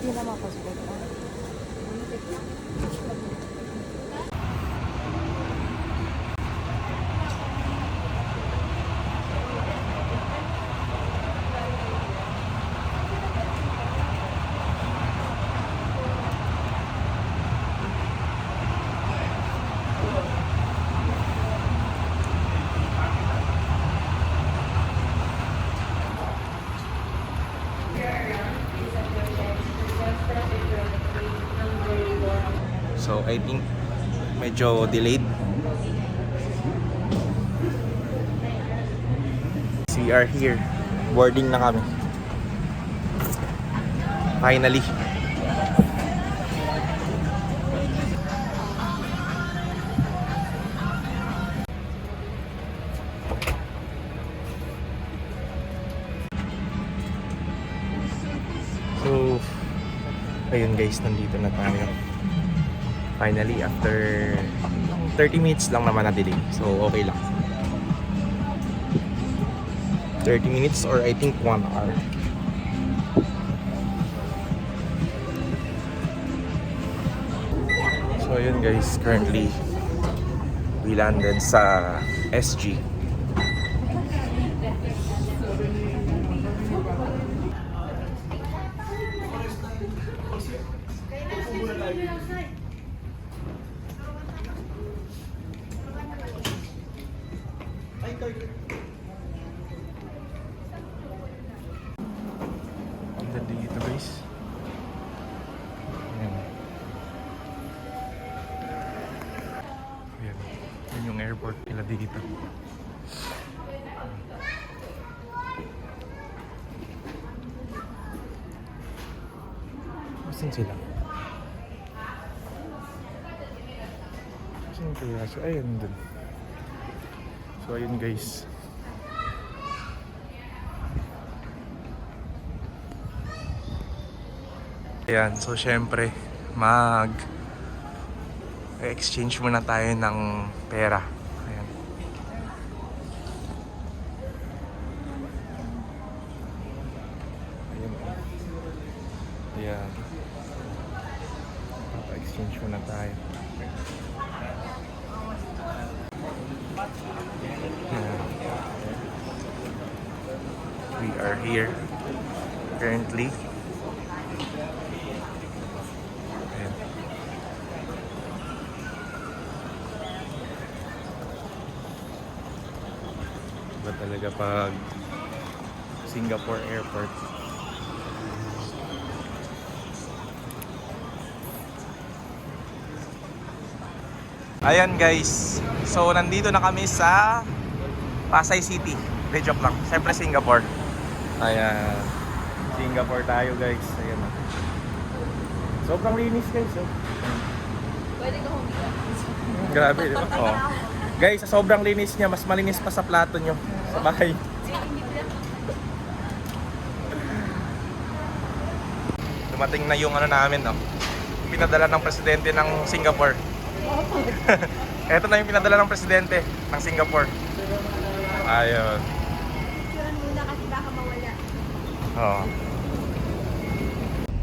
Hindi na mapasok. So I think medyo delayed. We are here. Boarding na kami. Finally. So ayun guys, nandito na tayo. Finally, after 30 minutes lang naman na delay. So, okay lang. 30 minutes or I think 1 hour. So, yun guys. Currently, we landed sa SG. Ang ganda dito guys. Ayan. Ayan. Yan yung airport nila dito. Saan sila? Saan kaya siya? Ayun dun. So ayun guys. Ayan, so syempre exchange muna tayo ng pera. Ayan. Ayan. Ayan. Exchange muna tayo. Ayan. We are here currently. Iba talaga pag Singapore Airport. Ayan guys, so nandito na kami sa Pasay City. De joke lang, siyempre Singapore. Ayan, Singapore tayo guys. Ayan na. Sobrang linis guys. Oh. Pwede ka humiga. Grabe, di ba? Oh. Guys, sa sobrang linis niya, mas malinis pa sa plato nyo sa bahay. Dumating na yung ano namin, no? Pinadala ng presidente ng Singapore. Ito na yung pinadala ng presidente ng Singapore. Ayun. Picturean muna kasi baka mawala. Oo.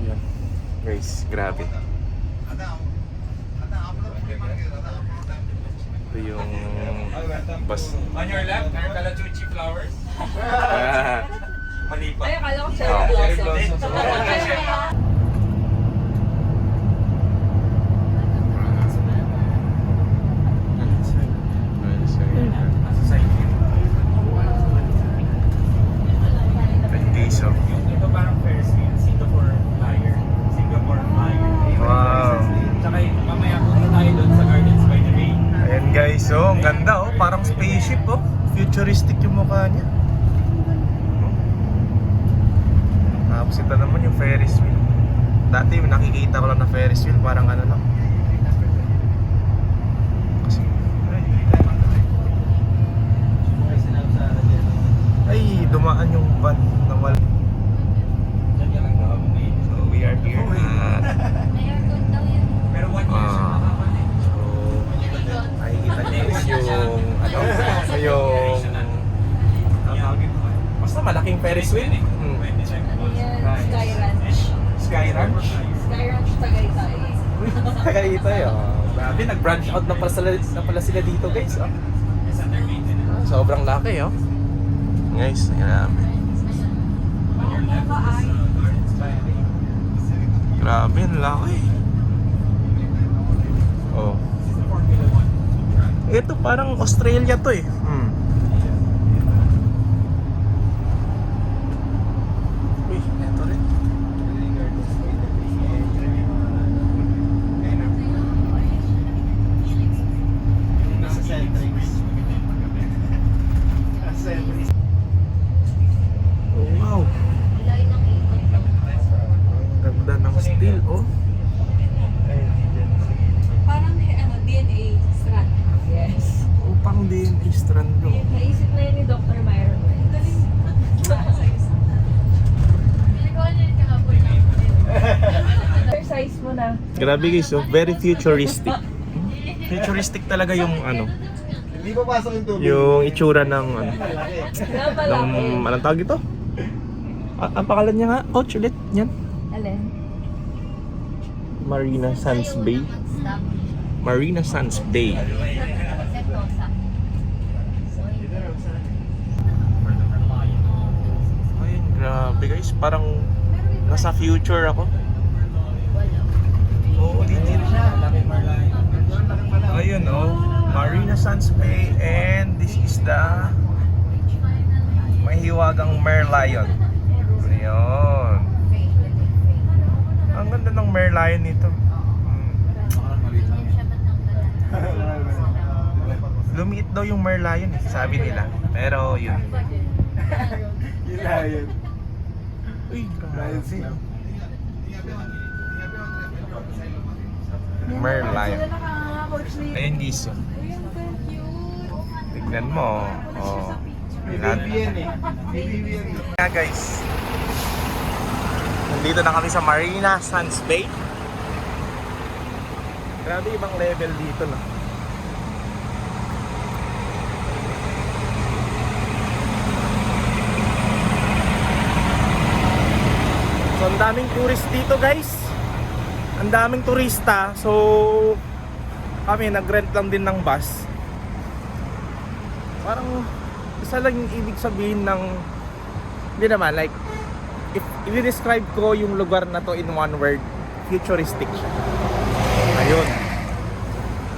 Yan. Guys, grabe. Ito yung bus. On your left, are Calachuchi flowers? Mali pa. Ay, akala ko cherry blossom. Ito parang Ferris wheel, Singapore Flyer. Singapore Flyer. Wow. Tsaka mamaya punta tayo doon sa Gardens by the Bay. Ayan guys, oh, ang ganda oh, parang spaceship oh. Futuristic yung mukha niya. Tapos ito naman yung Ferris wheel. Dati nakikita ko lang na Ferris wheel, parang ano lang. Kasi, ay, dumaan yung van na wala. So we are here at Pero 1 year siya makakalit. so nakikita niyo yung ano, yung basta malaking Ferris wheel. Sky Ranch. Sky Ranch. Sky Ranch Tagaytay. Tagaytay, oh. Grabe, nag-branch out na pala sila dito, guys, oh. Sobrang laki, oh. Guys, grabe. Grabe, ang laki. Oh. Ito parang Australia to eh. Uy, ito rin. Nasa Centrix. Oh, wow. Ang ganda ng steel, oh. Parang DNA strand. Yes. Oh, pang DNA strand, oh. Naisip na yun ni Dr. Myron. Ang galing. Ginagawa niya yung kahapon lang. Exercise mo na. Grabe guys, oh. Very futuristic. Futuristic talaga yung ano, Hindi pa pasok yung tubig. yung itsura ng ano, Napalaki. anong tawag ito? Ang pangalan niya nga, coach ulit, yan. Alin? Marina Sands Bay. Marina Sands Bay. Ayun, grabe guys, parang nasa future ako. Oo, legit. Ayun, oh, Marina Sands Bay, and this is the Mahiwagang Merlion. Ayun. Ang ganda ng Merlion nito. Lumiit daw yung Merlion, sabi nila. Pero yun. Yun na yun. Uy, grabe. Merlion. Ayun guys. Oh. Tignan mo. Oh. BBBN eh. BBBN. Kaya guys, nandito na kami sa Marina Sands Bay. Grabe, ibang level dito na. So ang daming tourist dito guys. Ang daming turista. So kami nag-rent lang din ng bus. Parang isa lang yung ibig sabihin ng, hindi naman, like if i-describe ko yung lugar na to in one word, futuristic siya. Ayun.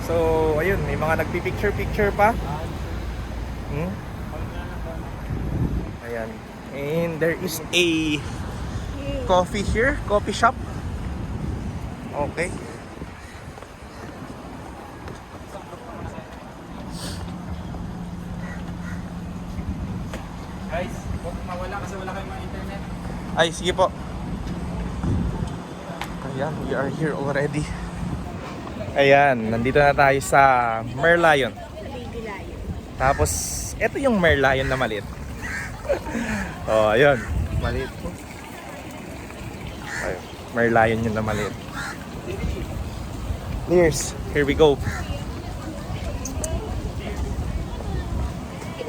So ayun, may mga nagpi-picture pa. Ayan. And there is a coffee here, coffee shop. Okay. Guys, huwag mawala kasi wala kayong mga internet. Ay, sige po. Ayan, we are here already. Ayan, nandito na tayo sa Merlion. Tapos, ito yung Merlion na maliit. Oh, ayun. Maliit po. Ayun, Merlion yun na maliit. Here we go.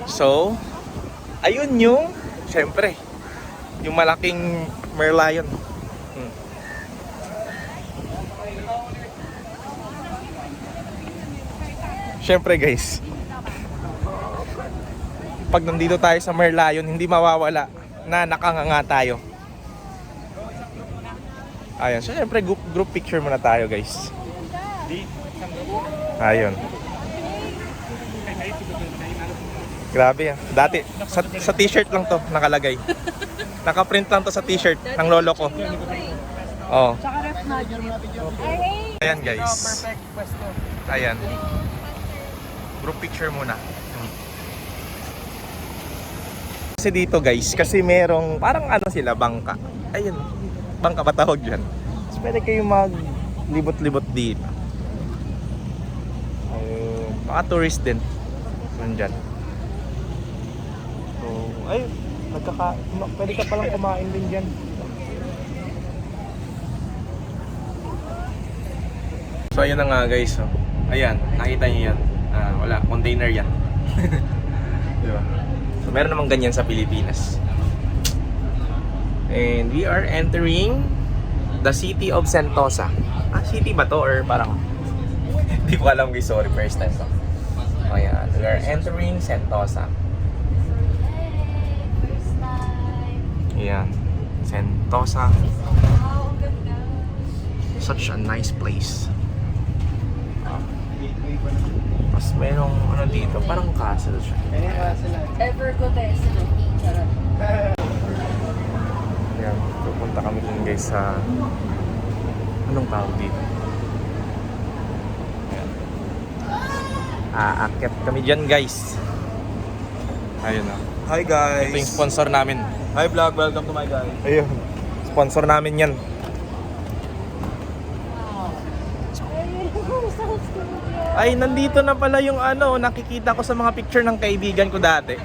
So, ayun yung, syempre, yung malaking Merlion. Syempre guys, pag nandito tayo sa Merlion, hindi mawawala na nakanganga tayo. Ayun, so syempre group picture muna tayo guys. Ayun. Grabe ah. Dati, sa t-shirt lang to nakalagay. Nakaprint lang to sa t-shirt ng lolo ko. Oh. Tsaka ref magnet. Ayan guys. Perfect pwesto. Ayan. Group picture muna. Kasi dito guys, kasi merong parang ano sila, bangka. Ayun. Bangka ba tawag dyan? So pwede kayong maglibot-libot dito. Ayun. Mga tourist din. Nandyan. So, ayun. Pwede ka palang kumain din dyan. So ayun na nga guys. Oh. Ayan, nakita niyo yan. Wala, container yan. Diba? So meron namang ganyan sa Pilipinas. And we are entering the city of Sentosa. City ba to or parang hindi ko alam guys, sorry, first time to. Ayan, we are entering Sentosa. First time. Ayan, Sentosa. Wow, ang ganda. Such a nice place. Tapos merong ano dito, parang castle siya. Evergotes. Charot. Ayan, pupunta kami dun guys sa anong tawag dito? Ayan. Aakyat kami dyan guys. Ayun na. Hi guys! Ito yung sponsor namin. Hi vlog, welcome to my guys. Ayun. Sponsor namin yan. Ay, nandito na pala yung ano, nakikita ko sa mga picture ng kaibigan ko dati.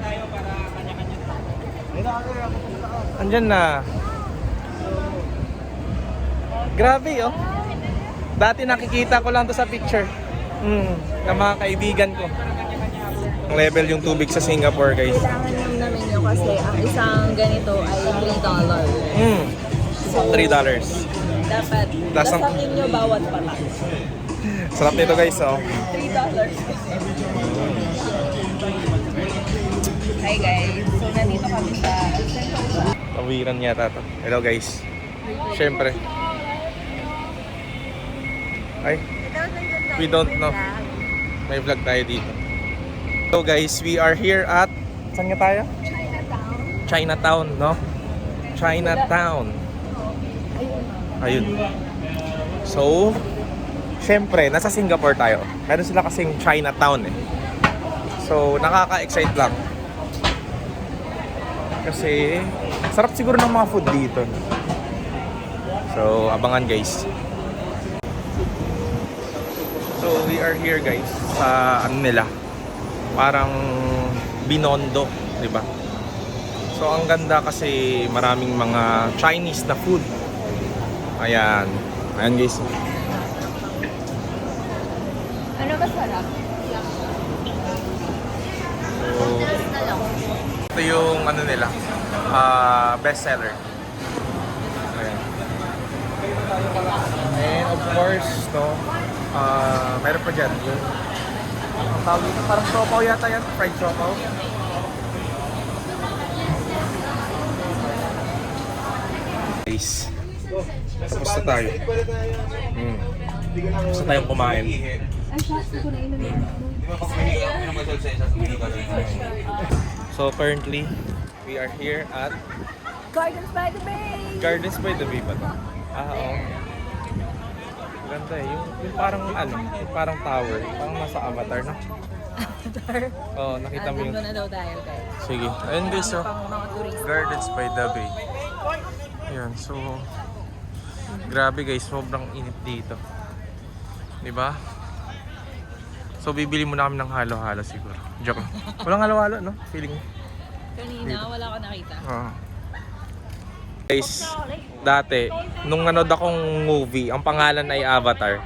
Andyan na. Grabe, oh. Dati nakikita ko lang to sa picture. Ng mga kaibigan ko. Ang level yung tubig sa Singapore, guys. Kailangan lang namin yun kasi ang isang ganito ay $3. So, $3. dapat lasangin nyo bawat patak. Sarap nito, guys, oh. $3. Hi guys, so nandito kami sa Sentosa. Tawiran yata to. Hello, guys. Siyempre. Ay, we don't know. May vlog tayo dito. So guys, we are here at saan nga tayo? Chinatown, no? Chinatown. Ayun. So, syempre, nasa Singapore tayo. Meron sila kasing Chinatown eh. So, nakaka-excite lang. Kasi, sarap siguro ng mga food dito. So, abangan guys. So, we are here guys sa ano nila. Parang Binondo, di ba? So, ang ganda kasi maraming mga Chinese na food. Ayan. Ayan guys. Ano masarap? So, ito yung ano nila, best seller. Ayan. And of course, no, meron pa dyan yung ang tawag dito, parang siopaw yata yan, fried siopaw. Guys, tapos na tayo. Tapos na tayong kumain. So currently, we are here at Gardens by the Bay! Gardens by the Bay ba ito? Oo. Ganda eh. Yung parang ano, yung parang tower. Parang nasa Avatar, no? Avatar? Oo, nakita mo yung... Doon na daw tayo guys. Sige. Ayun guys, so Pang mga turista. Gardens by the Bay. Ayan, so... Grabe guys, sobrang init dito. Diba? So bibili muna kami ng halo-halo siguro. Joke lang. Walang halo-halo, no? Feeling. Kanina, wala ko nakita. Guys, dati, nung nanood akong movie, ang pangalan ay Avatar.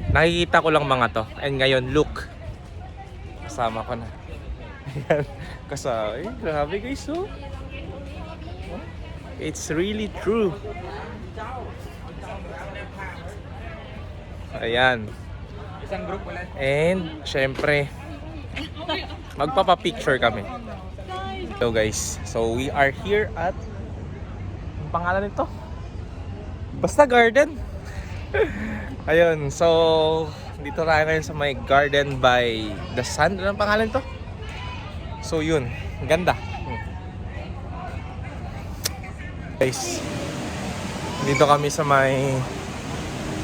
Nakikita ko lang mga to. And ngayon, look. Kasama ko na. Ayan. Kasama. Eh, grabe guys, oh. It's really true. Ayan. And, syempre, magpapapicture kami. So guys, so we are here at ang pangalan nito? Basta garden. Ayun, so dito tayo ngayon sa may Garden by the Sun. Ano ang pangalan to? So yun, ganda. Guys, dito kami sa may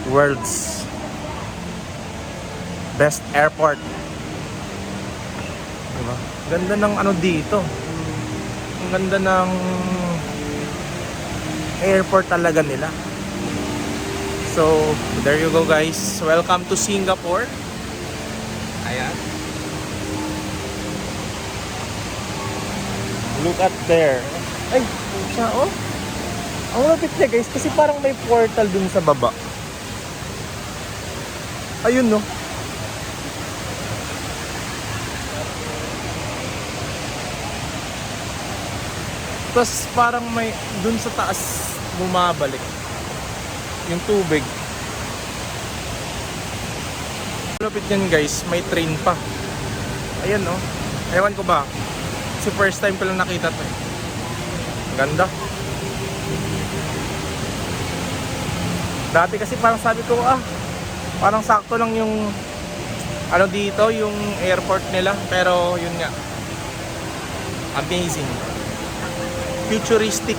world's best airport. Diba? Ganda ng ano dito. Ang ganda ng airport talaga nila. So, there you go guys. Welcome to Singapore. Ayan. Look at there. Ay, siya oh. Ang lapit niya guys kasi parang may portal dun sa baba. Ayun no. Tapos parang may dun sa taas bumabalik. yung tubig. Lupit yan guys, may train pa. Ayan no. Ewan ko ba. Kasi first time ko lang nakita to. Ganda. Dati kasi parang sabi ko parang sakto lang yung ano dito, yung airport nila. Pero yun nga. Amazing. Futuristic.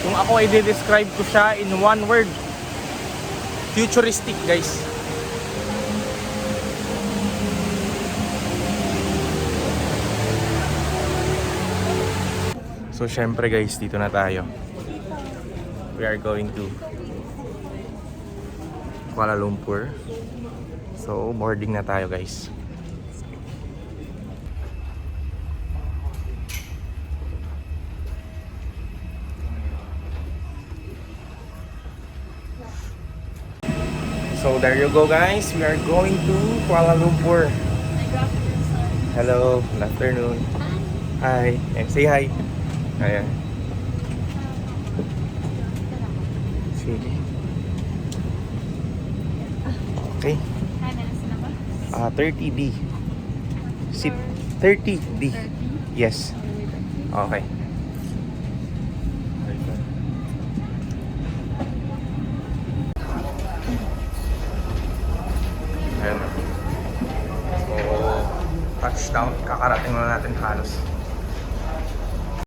Kung ako ay describe ko siya in one word, futuristic guys. So syempre guys, dito na tayo. We are going to Kuala Lumpur. So boarding na tayo guys. So there you go guys, we are going to Kuala Lumpur. Hello, good afternoon. Hi, and say hi. Ayan. Sige. Okay. 30D. Seat 30D. Yes. Okay. Ayan. So, touchdown. Kakarating na natin halos.